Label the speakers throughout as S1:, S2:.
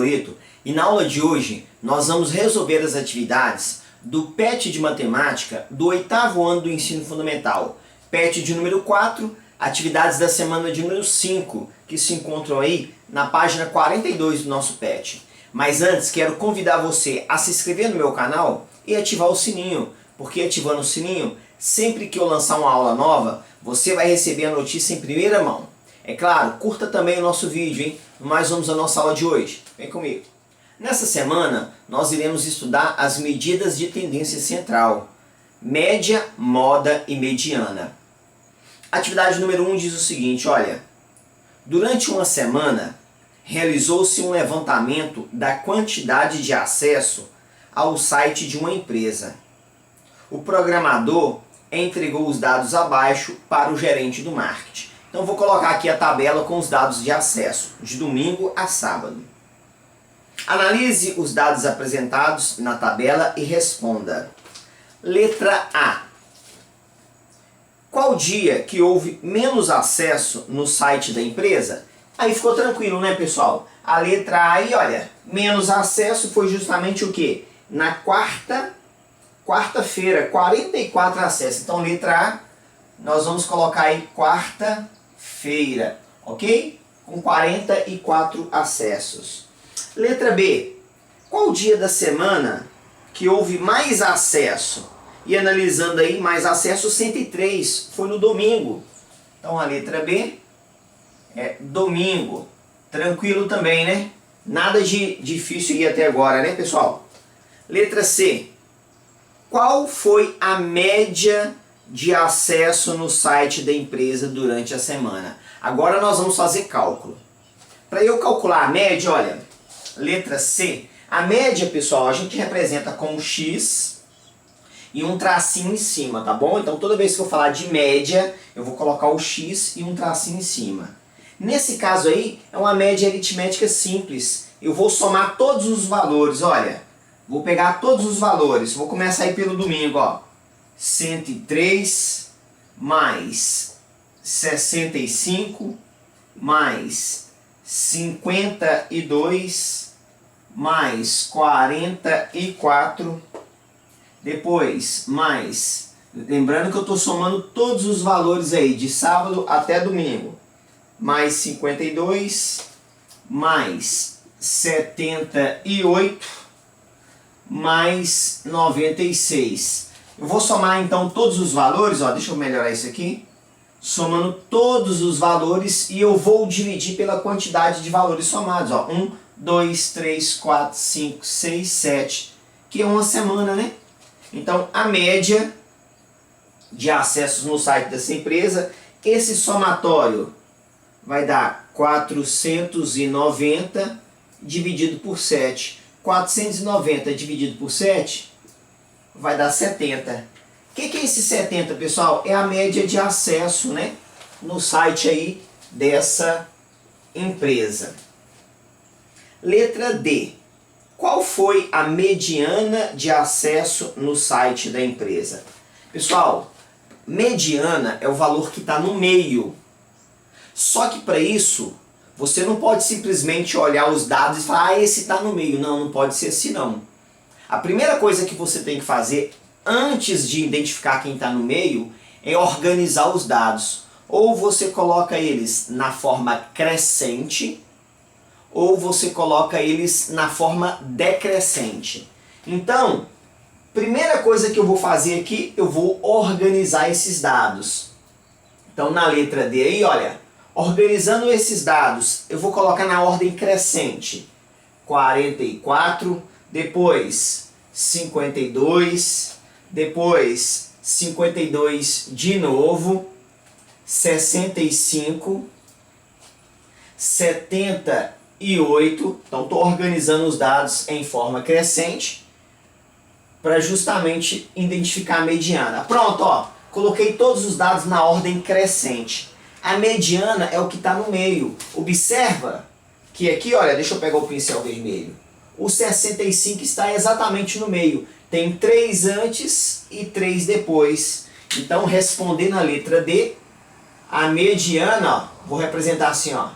S1: favorito e na aula de hoje nós vamos resolver as atividades do PET de Matemática do 8º ano do Ensino Fundamental. PET de número 4, atividades da semana de número 5, que se encontram aí na página 42 do nosso PET. Mas antes quero convidar você a se inscrever no meu canal e ativar o sininho, porque ativando o sininho, sempre que eu lançar uma aula nova, você vai receber a notícia em primeira mão. É claro, curta também o nosso vídeo, hein? Mas vamos à nossa aula de hoje. Vem comigo. Nessa semana, nós iremos estudar as medidas de tendência central, média, moda e mediana. Atividade número 1 diz o seguinte, olha, durante uma semana, realizou-se um levantamento da quantidade de acesso ao site de uma empresa. O programador entregou os dados abaixo para o gerente do marketing. Então vou colocar aqui a tabela com os dados de acesso, de domingo a sábado. Analise os dados apresentados na tabela e responda. Letra A. Qual dia que houve menos acesso no site da empresa? Aí ficou tranquilo, né, pessoal? A letra A aí, olha, menos acesso foi justamente o quê? Na quarta-feira, 44 acessos. Então, letra A, nós vamos colocar aí quarta-feira, ok? Com 44 acessos. Letra B. Qual dia da semana que houve mais acesso? E analisando aí, mais acesso 103, foi no domingo. Então, a letra B é domingo. Tranquilo também, né? Nada de difícil ir até agora, né, pessoal? Letra C. Qual foi a média de acesso no site da empresa durante a semana? Agora nós vamos fazer cálculo. Para eu calcular a média, olha, letra C. A média, pessoal, a gente representa com um X e um tracinho em cima, tá bom? Então toda vez que eu falar de média, eu vou colocar o X e um tracinho em cima. Nesse caso aí, é uma média aritmética simples. Eu vou somar todos os valores, olha. Vou pegar todos os valores. Vou começar aí pelo domingo, ó. 103 mais 65 mais 52 mais 44. Depois, mais... Lembrando que eu estou somando todos os valores aí, de sábado até domingo. Mais 52, mais 78, mais 96. Eu vou somar então todos os valores, ó, deixa eu melhorar isso aqui. Somando todos os valores e eu vou dividir pela quantidade de valores somados. Ó. 1, 2, 3, 4, 5, 6, 7, que é uma semana, né? Então a média de acessos no site dessa empresa, esse somatório vai dar 490 dividido por 7. 490 dividido por 7 vai dar 70. O que é esse 70, pessoal? É a média de acesso, né, no site aí dessa empresa. Letra D. Qual foi a mediana de acesso no site da empresa? Pessoal, mediana é o valor que está no meio. Só que para isso, você não pode simplesmente olhar os dados e falar, ah, esse está no meio. Não, não pode ser assim não. A primeira coisa que você tem que fazer antes de identificar quem está no meio é organizar os dados. Ou você coloca eles na forma crescente, ou você coloca eles na forma decrescente. Então, primeira coisa que eu vou fazer aqui, eu vou organizar esses dados. Então, na letra D aí, olha, organizando esses dados, eu vou colocar na ordem crescente. 44, depois 52, depois 52 de novo, 65, 78. Então estou organizando os dados em forma crescente para justamente identificar a mediana. Pronto, ó, coloquei todos os dados na ordem crescente. A mediana é o que está no meio. Observa que aqui, olha, deixa eu pegar o pincel vermelho. O 65 está exatamente no meio. Tem 3 antes e 3 depois. Então, respondendo a letra D, a mediana, ó, vou representar assim, ó,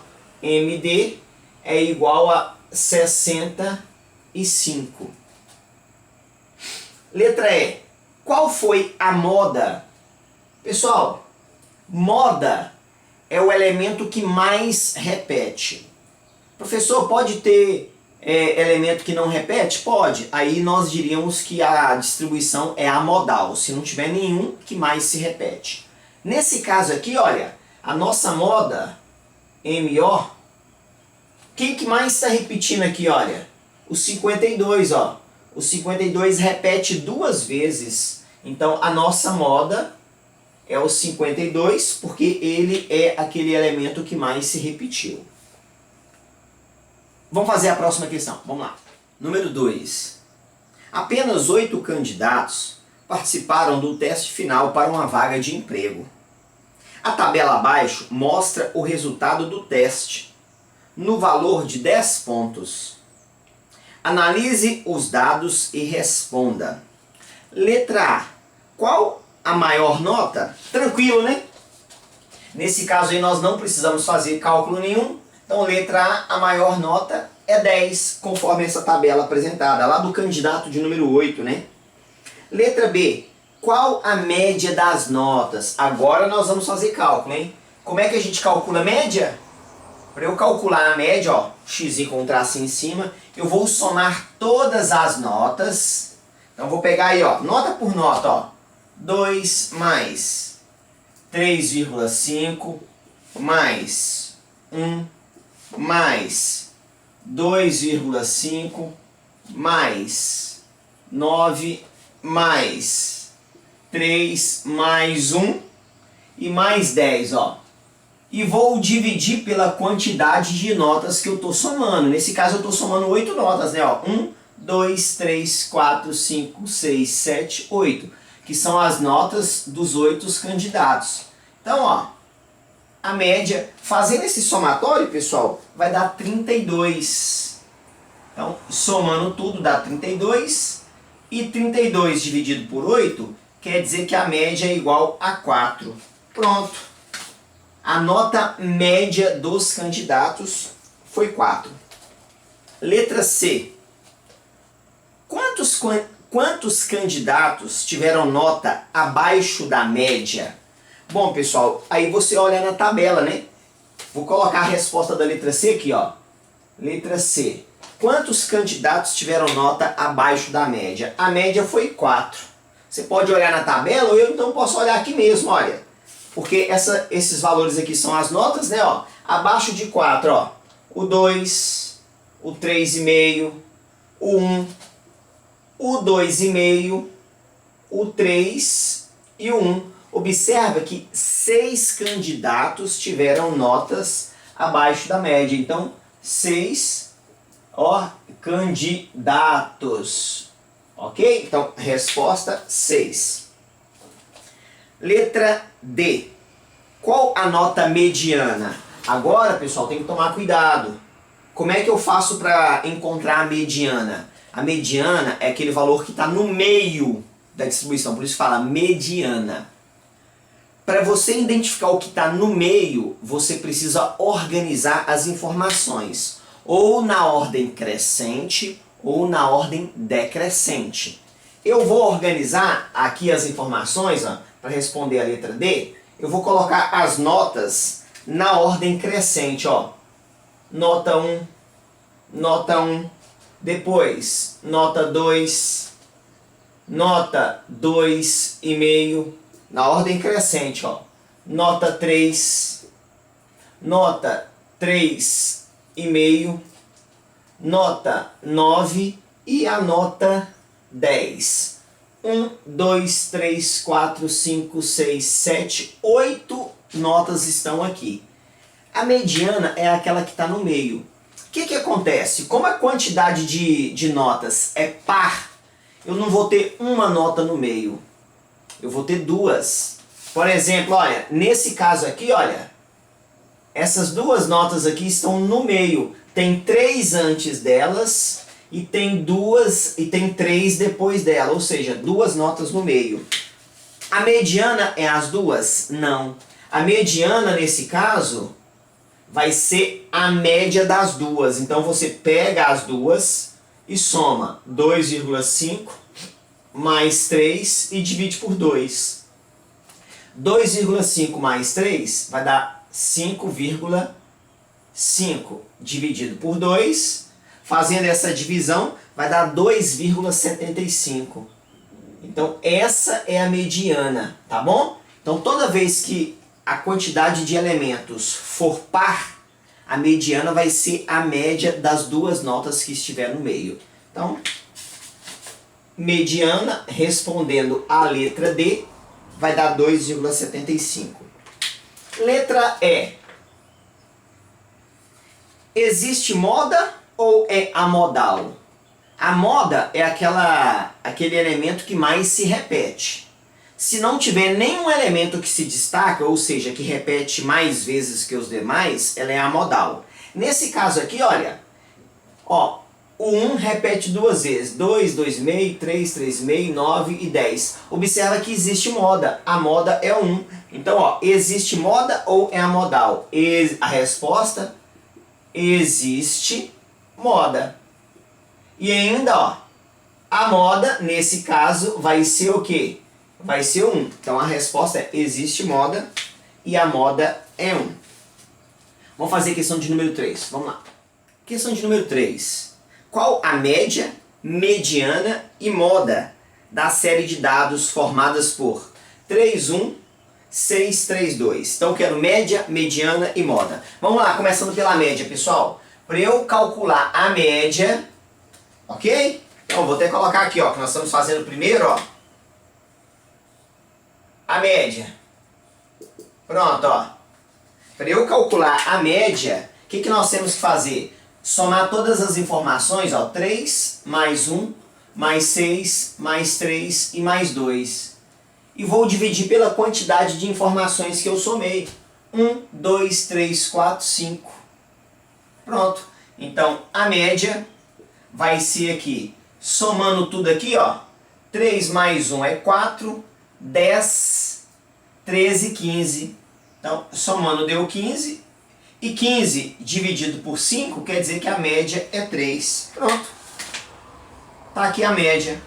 S1: MD é igual a 65. Letra E. Qual foi a moda? Pessoal, moda é o elemento que mais repete. Professor, pode ter elemento que não repete? Pode. Aí nós diríamos que a distribuição é amodal, se não tiver nenhum que mais se repete. Nesse caso aqui, olha, a nossa moda, MO, quem que mais está repetindo aqui, olha? O 52, ó. O 52 repete 2 vezes. Então, a nossa moda é o 52, porque ele é aquele elemento que mais se repetiu. Vamos fazer a próxima questão. Vamos lá. Número 2. Apenas 8 candidatos participaram do teste final para uma vaga de emprego. A tabela abaixo mostra o resultado do teste, no valor de 10 pontos. Analise os dados e responda. Letra A. Qual a maior nota? Tranquilo, né? Nesse caso aí nós não precisamos fazer cálculo nenhum. Então, letra A maior nota é 10, conforme essa tabela apresentada, lá do candidato de número 8, né? Letra B. Qual a média das notas? Agora nós vamos fazer cálculo, hein? Como é que a gente calcula a média? Para eu calcular a média, ó, x com um traço em cima, eu vou somar todas as notas. Então, vou pegar aí, ó, nota por nota, ó. 2 mais 3,5 mais 1 mais 2,5 mais 9 mais 3 mais 1 e mais 10, ó. E vou dividir pela quantidade de notas que eu estou somando. Nesse caso eu estou somando 8 notas, né? Ó. 1, 2, 3, 4, 5, 6, 7, 8. Que são as notas dos 8 candidatos. Então, ó, a média, fazendo esse somatório, pessoal, vai dar 32. Então, somando tudo dá 32. E 32 dividido por 8 quer dizer que a média é igual a 4. Pronto. A nota média dos candidatos foi 4. Letra C. Quantos candidatos tiveram nota abaixo da média? Bom, pessoal, aí você olha na tabela, né? Vou colocar a resposta da letra C aqui, ó. Letra C. Quantos candidatos tiveram nota abaixo da média? A média foi 4. Você pode olhar na tabela ou eu então posso olhar aqui mesmo, olha. Porque esses valores aqui são as notas, né? Ó. Abaixo de 4, ó. O 2, o 3,5, o 1, o 2,5, o 3 e o 1. Observa que 6 candidatos tiveram notas abaixo da média. Então, 6 candidatos. Ok? Então, resposta 6. Letra D. Qual a nota mediana? Agora, pessoal, tem que tomar cuidado. Como é que eu faço para encontrar a mediana? A mediana é aquele valor que está no meio da distribuição, por isso fala mediana. Para você identificar o que está no meio, você precisa organizar as informações, ou na ordem crescente ou na ordem decrescente. Eu vou organizar aqui as informações, para responder a letra D, eu vou colocar as notas na ordem crescente, ó. Nota 1, nota 1, depois nota 2, nota 2,5, na ordem crescente, ó. Nota 3, nota 3,5, nota 9 e a nota 10. 1, 2, 3, 4, 5, 6, 7, 8 notas estão aqui. A mediana é aquela que está no meio. O que acontece? Como a quantidade de notas é par, eu não vou ter uma nota no meio. Eu vou ter 2. Por exemplo, olha, nesse caso aqui, olha, essas 2 notas aqui estão no meio. Tem 3 antes delas e tem 3 depois dela, ou seja, 2 notas no meio. A mediana é as 2? Não. A mediana, nesse caso, vai ser a média das duas. Então você pega as duas e soma 2,5 mais 3 e divide por 2. 2,5 mais 3 vai dar 5,5 dividido por 2. Fazendo essa divisão, vai dar 2,75. Então, essa é a mediana, tá bom? Então, toda vez que a quantidade de elementos for par, a mediana vai ser a média das duas notas que estiver no meio. Então, mediana, respondendo à letra D, vai dar 2,75. Letra E. Existe moda ou é amodal? A moda é aquele elemento que mais se repete. Se não tiver nenhum elemento que se destaca, ou seja, que repete mais vezes que os demais, ela é amodal. Nesse caso aqui, olha, ó, o 1 repete duas vezes, 2, 2,5, 3, 3,5, 9 e 10. Observa que existe moda, a moda é 1. Então, ó, existe moda ou é amodal? A resposta, existe moda. E ainda, ó, a moda, nesse caso, vai ser o quê? Vai ser 1. Então, a resposta é existe moda e a moda é 1. Vamos fazer a questão de número 3. Vamos lá. Questão de número 3. Qual a média, mediana e moda da série de dados formadas por 3, 1, 6, 3, 2? Então, eu quero média, mediana e moda. Vamos lá, começando pela média, pessoal. Para eu calcular a média, ok? Então, vou até colocar aqui, ó, que nós estamos fazendo primeiro, ó, a média. Pronto, ó. Para eu calcular a média, o que nós temos que fazer? Somar todas as informações, ó, 3 mais 1, mais 6, mais 3 e mais 2. E vou dividir pela quantidade de informações que eu somei. 1, 2, 3, 4, 5. Pronto. Então, a média vai ser aqui, somando tudo aqui, ó, 3 mais 1 é 4, 10, 13, 15. Então, somando deu 15. E 15 dividido por 5 quer dizer que a média é 3. Pronto. Tá aqui a média.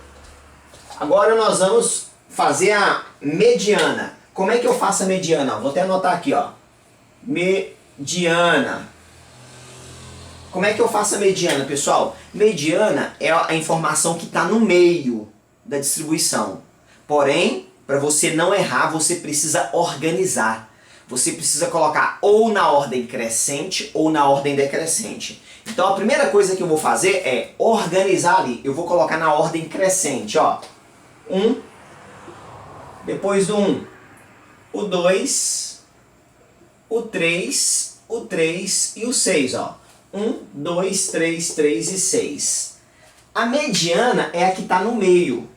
S1: Agora nós vamos fazer a mediana. Como é que eu faço a mediana? Vou até anotar aqui, ó. Mediana. Como é que eu faço a mediana, pessoal? Mediana é a informação que está no meio da distribuição. Porém, para você não errar, você precisa organizar. Você precisa colocar ou na ordem crescente ou na ordem decrescente. Então a primeira coisa que eu vou fazer é organizar ali. Eu vou colocar na ordem crescente, ó. 1, depois do 1, o 2, o 3, o 3 e o 6, ó. 1, 2, 3, 3 e 6. A mediana é a que está no meio.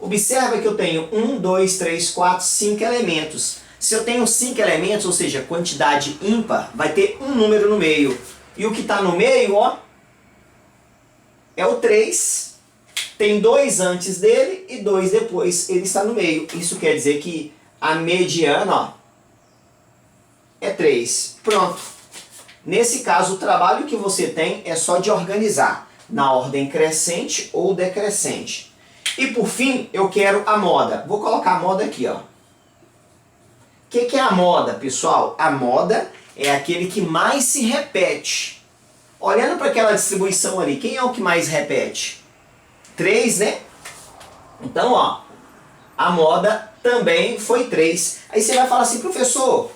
S1: Observa que eu tenho 1, 2, 3, 4, 5 elementos. Se eu tenho 5 elementos, ou seja, quantidade ímpar, vai ter um número no meio. E o que está no meio, ó, é o 3. Tem 2 antes dele e 2 depois. Ele está no meio. Isso quer dizer que a mediana, ó, é 3. Pronto. Nesse caso, o trabalho que você tem é só de organizar na ordem crescente ou decrescente. E por fim, eu quero a moda. Vou colocar a moda aqui, ó. O que é a moda, pessoal? A moda é aquele que mais se repete. Olhando para aquela distribuição ali, quem é o que mais repete? 3, né? Então, ó, a moda também foi 3. Aí você vai falar assim, professor,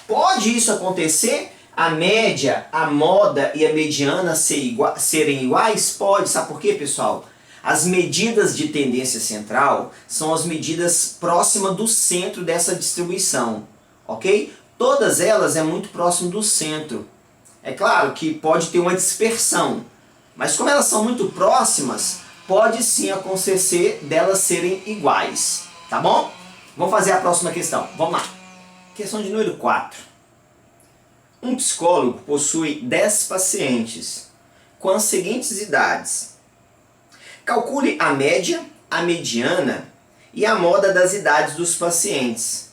S1: pode isso acontecer? A média, a moda e a mediana serem iguais? Pode. Sabe por quê, pessoal? As medidas de tendência central são as medidas próximas do centro dessa distribuição, ok? Todas elas é muito próximo do centro. É claro que pode ter uma dispersão, mas como elas são muito próximas, pode sim acontecer delas serem iguais, tá bom? Vamos fazer a próxima questão, vamos lá. Questão de número 4. Um psicólogo possui 10 pacientes com as seguintes idades. Calcule a média, a mediana e a moda das idades dos pacientes.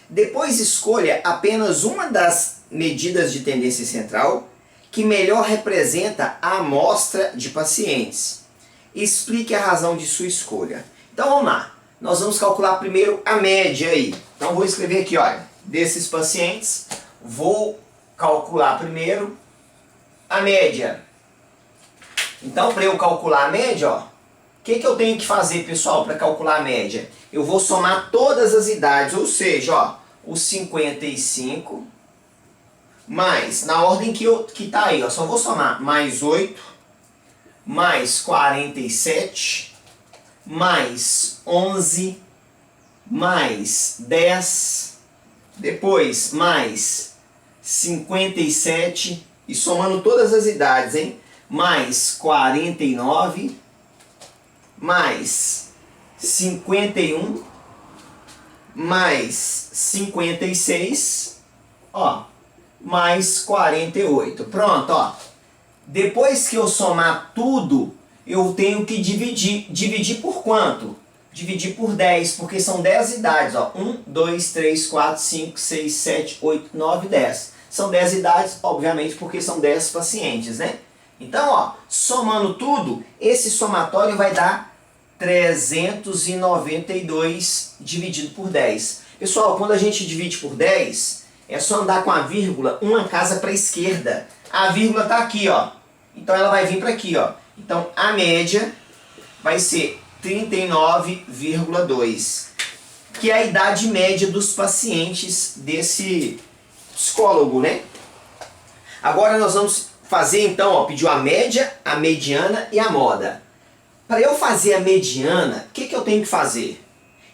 S1: Depois escolha apenas uma das medidas de tendência central que melhor representa a amostra de pacientes. Explique a razão de sua escolha. Então vamos lá. Nós vamos calcular primeiro a média aí. Então vou escrever aqui, olha, desses pacientes, vou calcular primeiro a média. Então, para eu calcular a média, ó, o que eu tenho que fazer, pessoal, para calcular a média? Eu vou somar todas as idades, ou seja, ó, os 55, mais, na ordem que está aí, ó, só vou somar mais 8, mais 47, mais 11, mais 10, depois mais 57, e somando todas as idades, hein? Mais 49, mais 51, mais 56, ó, mais 48. Pronto, ó. Depois que eu somar tudo, eu tenho que dividir. Dividir por quanto? Dividir por 10, porque são 10 idades, ó. 1, 2, 3, 4, 5, 6, 7, 8, 9, 10. São 10 idades, obviamente, porque são 10 pacientes, né? Então, ó, somando tudo, esse somatório vai dar 392 dividido por 10. Pessoal, quando a gente divide por 10, é só andar com a vírgula uma casa para a esquerda. A vírgula está aqui, ó. Então ela vai vir para aqui, ó. Então a média vai ser 39,2, que é a idade média dos pacientes desse psicólogo, né? Agora nós vamos fazer então, ó, pediu a média, a mediana e a moda. Para eu fazer a mediana, o que eu tenho que fazer?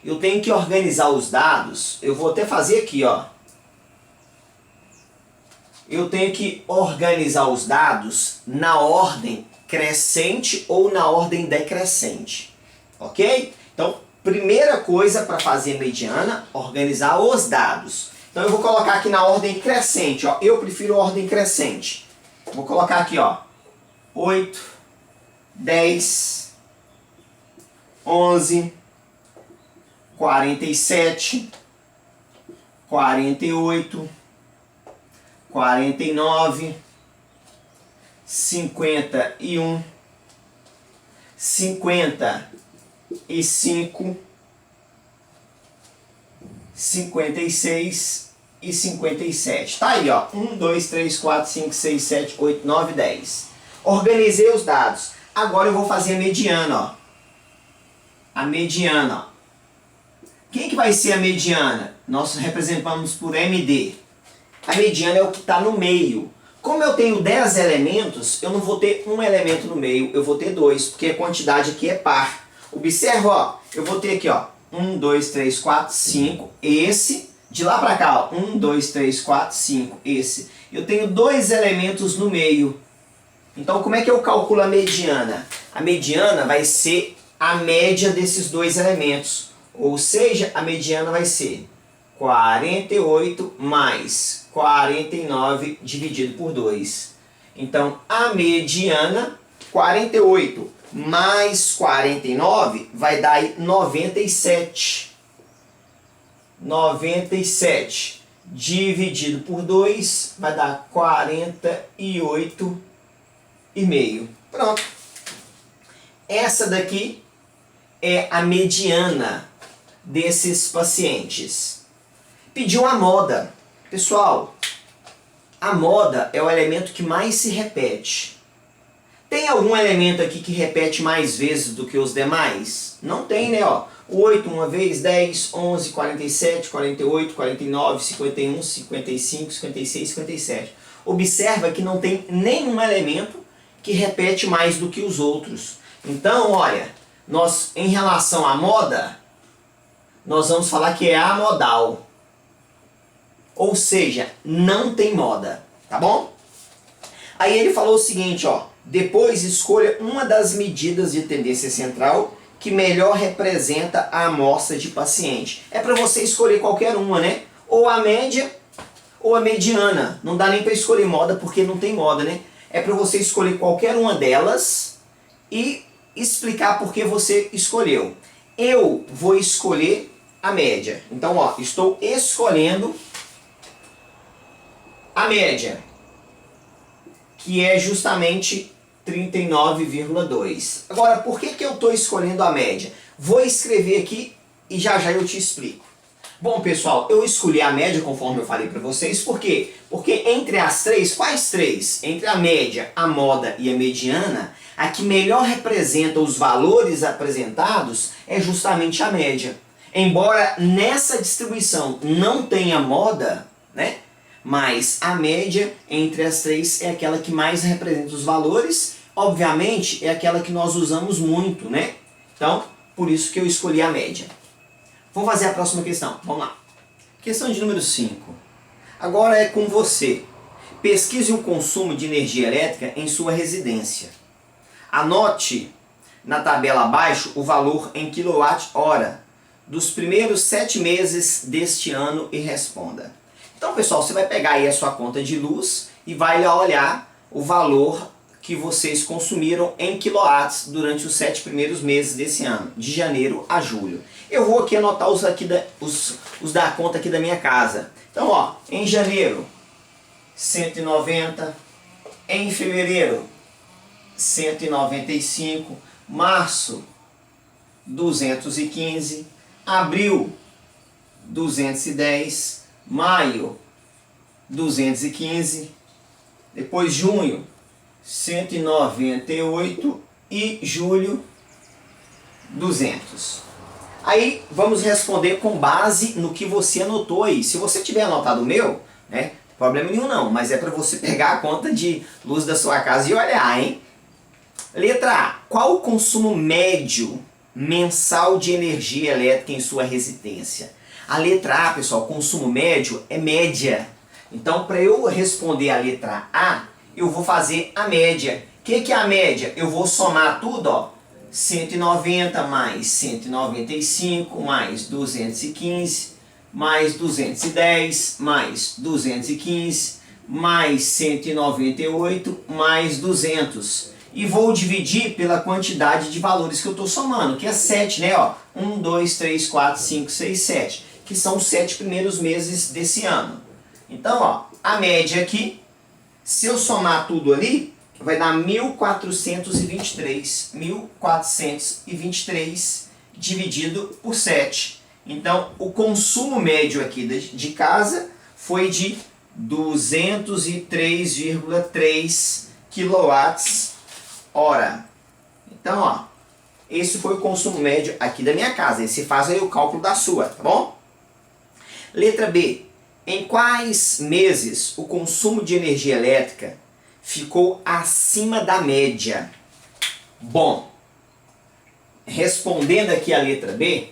S1: Eu tenho que organizar os dados. Eu vou até fazer aqui, ó. Eu tenho que organizar os dados na ordem crescente ou na ordem decrescente. Ok? Então, primeira coisa para fazer mediana, organizar os dados. Então eu vou colocar aqui na ordem crescente, ó. Eu prefiro a ordem crescente. Vou colocar aqui, ó, 8, 10, 11, 47, 48, 49, 51, 55, 56 e 57. Tá aí, ó. 1, 2, 3, 4, 5, 6, 7, 8, 9, 10. Organizei os dados. Agora eu vou fazer a mediana, ó. A mediana, ó. Quem que vai ser a mediana? Nós representamos por MD. A mediana é o que está no meio. Como eu tenho 10 elementos, eu não vou ter um elemento no meio, eu vou ter 2, porque a quantidade aqui é par. Observa, ó. Eu vou ter aqui, ó. 1, 2, 3, 4, 5. Esse. De lá para cá, ó, 1, 2, 3, 4, 5, esse. Eu tenho 2 elementos no meio. Então, como é que eu calculo a mediana? A mediana vai ser a média desses 2 elementos. Ou seja, a mediana vai ser 48 mais 49 dividido por 2. Então, a mediana, 48 mais 49, vai dar aí 97. 97 dividido por 2 vai dar 48,5. Pronto. Essa daqui é a mediana desses pacientes. Pediu a moda. Pessoal, a moda é o elemento que mais se repete. Tem algum elemento aqui que repete mais vezes do que os demais? Não tem, né? Ó, 8 uma vez, 10, 11, 47, 48, 49, 51, 55, 56, 57. Observa que não tem nenhum elemento que repete mais do que os outros. Então, olha, nós, em relação à moda, nós vamos falar que é amodal. Ou seja, não tem moda, tá bom? Aí ele falou o seguinte, ó. Depois escolha uma das medidas de tendência central que melhor representa a amostra de paciente. É para você escolher qualquer uma, né? Ou a média ou a mediana. Não dá nem para escolher moda porque não tem moda, né? É para você escolher qualquer uma delas e explicar por que você escolheu. Eu vou escolher a média. Então, ó, estou escolhendo a média, que é justamente 39,2. Agora, por que eu estou escolhendo a média? Vou escrever aqui e já já eu te explico. Bom, pessoal, eu escolhi a média conforme eu falei para vocês. Por quê? Porque entre as três, quais três? Entre a média, a moda e a mediana, a que melhor representa os valores apresentados é justamente a média. Embora nessa distribuição não tenha moda, né? Mas a média entre as três é aquela que mais representa os valores. Obviamente é aquela que nós usamos muito, né? Então, por isso que eu escolhi a média. Vamos fazer a próxima questão. Vamos lá. Questão de número 5. Agora é com você. Pesquise o consumo de energia elétrica em sua residência. Anote na tabela abaixo o valor em quilowatt-hora dos primeiros 7 meses deste ano e responda. Então, pessoal, você vai pegar aí a sua conta de luz e vai olhar o valor que vocês consumiram em quilowatts durante os 7 primeiros meses desse ano, de janeiro a julho. Eu vou aqui anotar os da conta aqui da minha casa. Então, ó, em janeiro, 190, em fevereiro, 195, março, 215, abril, 210, maio, 215, depois junho, 198 e julho 200. Aí vamos responder com base no que você anotou aí. Se você tiver anotado o meu, né, problema nenhum não, mas é para você pegar a conta de luz da sua casa e olhar, hein? Letra A. Qual o consumo médio mensal de energia elétrica em sua residência? A letra A, pessoal, consumo médio é média. Então, para eu responder a letra A, eu vou fazer a média. O que é a média? Eu vou somar tudo, ó. 190 mais 195 mais 215 mais 210 mais 215 mais 198 mais 200. E vou dividir pela quantidade de valores que eu estou somando, que é 7, né? Ó, 1, 2, 3, 4, 5, 6, 7, que são os 7 primeiros meses desse ano. Então, ó, a média aqui, se eu somar tudo ali, vai dar 1.423. 1.423 dividido por 7. Então, o consumo médio aqui de casa foi de 203,3 kWh. Então, ó, esse foi o consumo médio aqui da minha casa. E você faz aí o cálculo da sua, tá bom? Letra B. Em quais meses o consumo de energia elétrica ficou acima da média? Bom, respondendo aqui a letra B,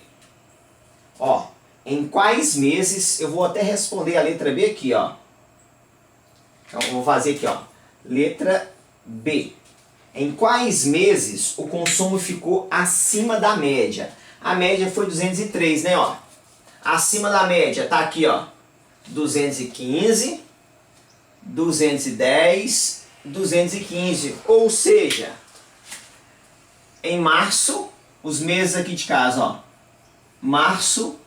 S1: ó, em quais meses, eu vou até responder a letra B aqui, ó. Então, eu vou fazer aqui, ó, letra B. Em quais meses o consumo ficou acima da média? A média foi 203, né, ó. Acima da média tá aqui, ó, 215, 210, 215, ou seja, em março, os meses aqui de casa, ó, março,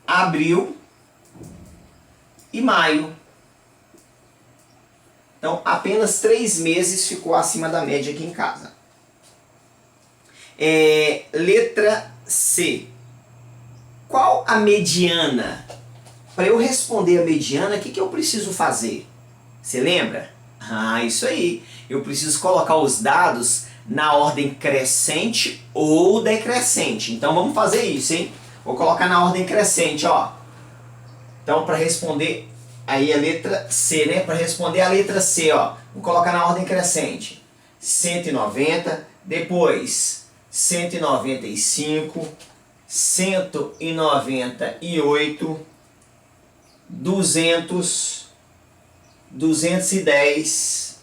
S1: abril e maio. Então, apenas 3 meses ficou acima da média aqui em casa. Letra C. Qual a mediana? Para eu responder a mediana, o que eu preciso fazer? Você lembra? Ah, isso aí. Eu preciso colocar os dados na ordem crescente ou decrescente. Então vamos fazer isso, hein? Vou colocar na ordem crescente, ó. Então, para responder aí a letra C, né? Para responder a letra C, ó, vou colocar na ordem crescente. 190, depois 195, 198, 200, 210,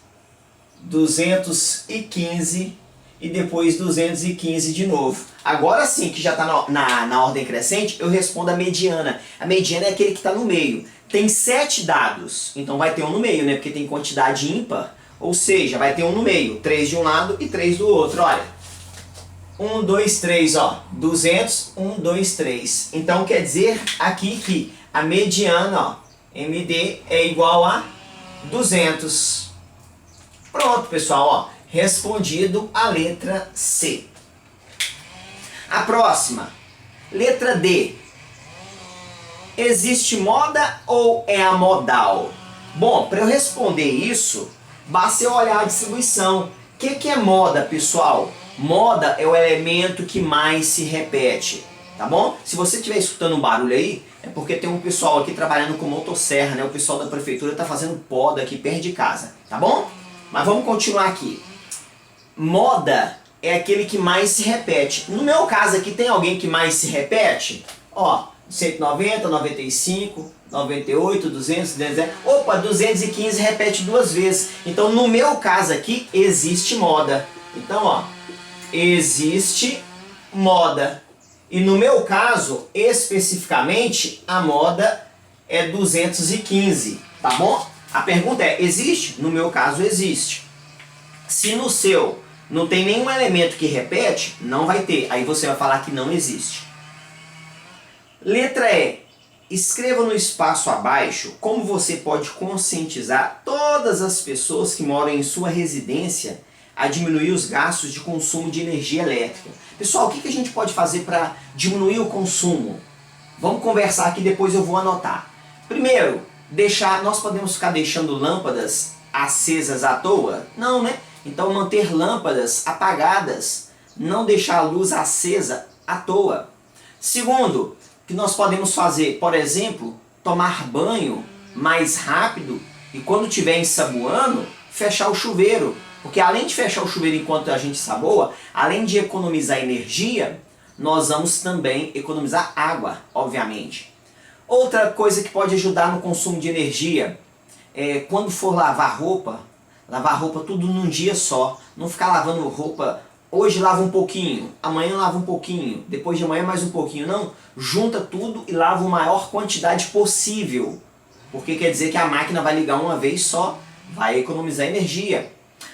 S1: 215 e depois 215 de novo. Agora sim, que já está na ordem crescente, eu respondo a mediana. A mediana é aquele que está no meio. Tem 7 dados, então vai ter um no meio, né? Porque tem quantidade ímpar, ou seja, vai ter um no meio. 3 de um lado e 3 do outro, olha. 1, 2, 3, ó. 200, 1, 2, 3. Então quer dizer aqui que a mediana, ó, MD é igual a 200. Pronto, pessoal, ó. Respondido a letra C. A próxima, letra D. Existe moda ou é a modal? Bom, para eu responder isso, basta eu olhar a distribuição. O que é moda, pessoal? Moda é o elemento que mais se repete, tá bom? Se você estiver escutando um barulho aí, é porque tem um pessoal aqui trabalhando com motosserra, né? O pessoal da prefeitura está fazendo poda aqui perto de casa, tá bom? Mas vamos continuar aqui. Moda é aquele que mais se repete. No meu caso aqui, tem alguém que mais se repete? Ó, 190, 95, 98, 200, 210. Opa, 215 repete duas vezes. Então, no meu caso aqui, existe moda. Então, ó, existe moda. E no meu caso, especificamente, a moda é 215, tá bom? A pergunta é, existe? No meu caso, existe. Se no seu não tem nenhum elemento que repete, não vai ter. Aí você vai falar que não existe. Letra E. Escreva no espaço abaixo como você pode conscientizar todas as pessoas que moram em sua residência a diminuir os gastos de consumo de energia elétrica. Pessoal, o que a gente pode fazer para diminuir o consumo? Vamos conversar aqui, depois eu vou anotar. Primeiro, nós podemos ficar deixando lâmpadas acesas à toa? Não, né? Então manter lâmpadas apagadas, não deixar a luz acesa à toa. Segundo, que nós podemos fazer, por exemplo, tomar banho mais rápido e quando estiver ensaboando, fechar o chuveiro. Porque além de fechar o chuveiro enquanto a gente ensaboa, além de economizar energia, nós vamos também economizar água, obviamente. Outra coisa que pode ajudar no consumo de energia é quando for lavar roupa tudo num dia só. Não ficar lavando roupa, hoje lava um pouquinho, amanhã lava um pouquinho, depois de amanhã mais um pouquinho. Não, junta tudo e lava a maior quantidade possível. Porque quer dizer que a máquina vai ligar uma vez só, vai economizar energia.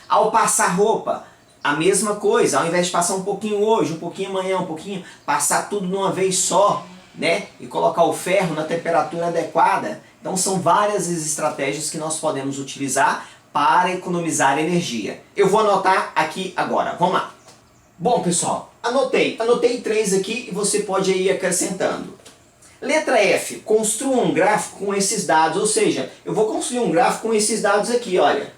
S1: Ao passar roupa, a mesma coisa, ao invés de passar um pouquinho hoje, um pouquinho amanhã, um pouquinho, passar tudo de uma vez só, né? E colocar o ferro na temperatura adequada. Então são várias as estratégias que nós podemos utilizar para economizar energia. Eu vou anotar aqui agora, vamos lá. Bom, pessoal, anotei 3 aqui e você pode ir acrescentando. Letra F, construa um gráfico com esses dados, ou seja, eu vou construir um gráfico com esses dados aqui, olha.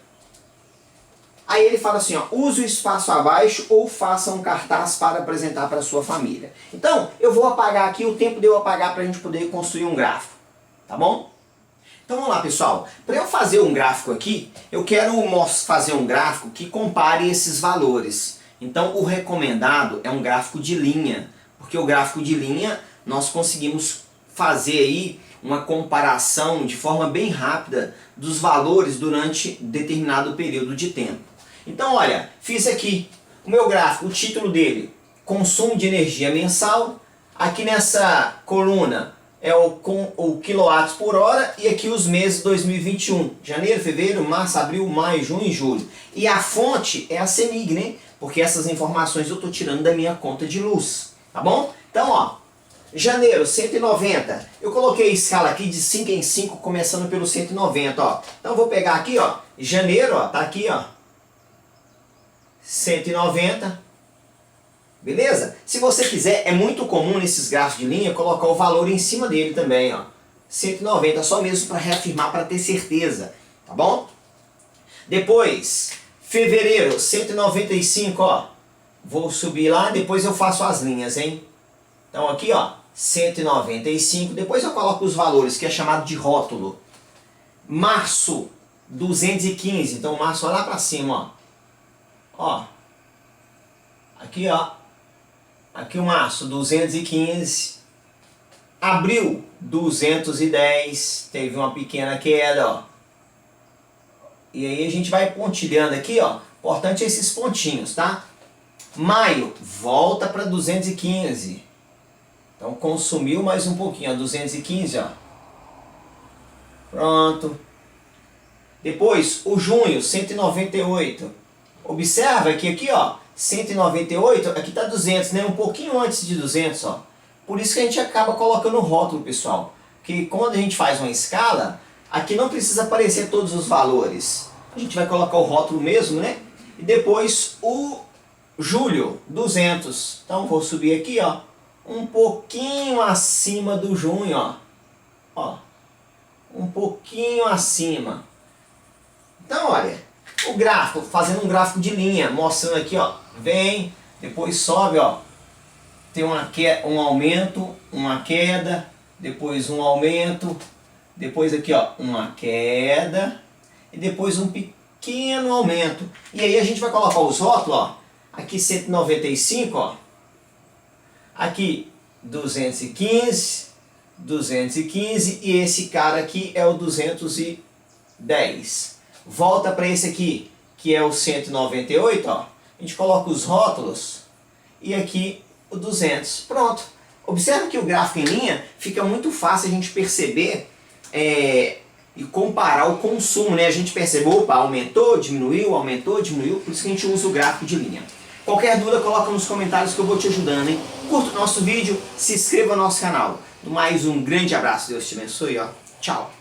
S1: Aí ele fala assim, ó, use o espaço abaixo ou faça um cartaz para apresentar para a sua família. Então, eu vou apagar aqui o tempo de eu apagar para a gente poder construir um gráfico, tá bom? Então vamos lá, pessoal. Para eu fazer um gráfico aqui, eu quero fazer um gráfico que compare esses valores. Então o recomendado é um gráfico de linha, porque o gráfico de linha nós conseguimos fazer aí uma comparação de forma bem rápida dos valores durante determinado período de tempo. Então olha, fiz aqui o meu gráfico, o título dele, consumo de energia mensal. Aqui nessa coluna é o quilowatts por hora e aqui os meses 2021, janeiro, fevereiro, março, abril, maio, junho e julho. E a fonte é a CEMIG, né? Porque essas informações eu estou tirando da minha conta de luz, tá bom? Então, ó, janeiro, 190. Eu coloquei a escala aqui de 5 em 5, começando pelo 190, ó. Então eu vou pegar aqui, ó, janeiro, ó, tá aqui, ó, 190. Beleza? Se você quiser, é muito comum nesses gráficos de linha colocar o valor em cima dele também, ó. 190, só mesmo para reafirmar, para ter certeza, tá bom? Depois, fevereiro, 195, ó. Vou subir lá, depois eu faço as linhas, hein? Então aqui, ó, 195, depois eu coloco os valores, que é chamado de rótulo. Março, 215, então março, olha lá para cima, ó. Ó, aqui, ó. Aqui o março, 215. Abril, 210. Teve uma pequena queda, ó. E aí a gente vai pontilhando aqui, ó. Importante é esses pontinhos, tá? Maio, volta para 215. Então consumiu mais um pouquinho, ó. 215, ó. Pronto. Depois, o junho, 198. Observa que aqui, ó, 198, aqui está 200, né? Um pouquinho antes de 200, ó. Por isso que a gente acaba colocando o rótulo, pessoal. Porque quando a gente faz uma escala, aqui não precisa aparecer todos os valores. A gente vai colocar o rótulo mesmo, né? E depois o julho, 200. Então vou subir aqui, ó, um pouquinho acima do junho, ó. Ó, um pouquinho acima. Então, olha, o gráfico, fazendo um gráfico de linha, mostrando aqui, ó, vem, depois sobe, ó, tem um aumento, uma queda, depois um aumento, depois aqui, ó, uma queda, e depois um pequeno aumento. E aí a gente vai colocar os rótulos, ó, aqui 195, ó, aqui 215, 215 e esse cara aqui é o 210. Volta para esse aqui, que é o 198, ó. A gente coloca os rótulos e aqui o 200. Pronto. Observe que o gráfico em linha fica muito fácil a gente perceber e comparar o consumo, né? A gente percebe, opa, aumentou, diminuiu, por isso que a gente usa o gráfico de linha. Qualquer dúvida, coloca nos comentários que eu vou te ajudando, hein? Curta o nosso vídeo, se inscreva no nosso canal. Mais um grande abraço, Deus te abençoe, ó. Tchau.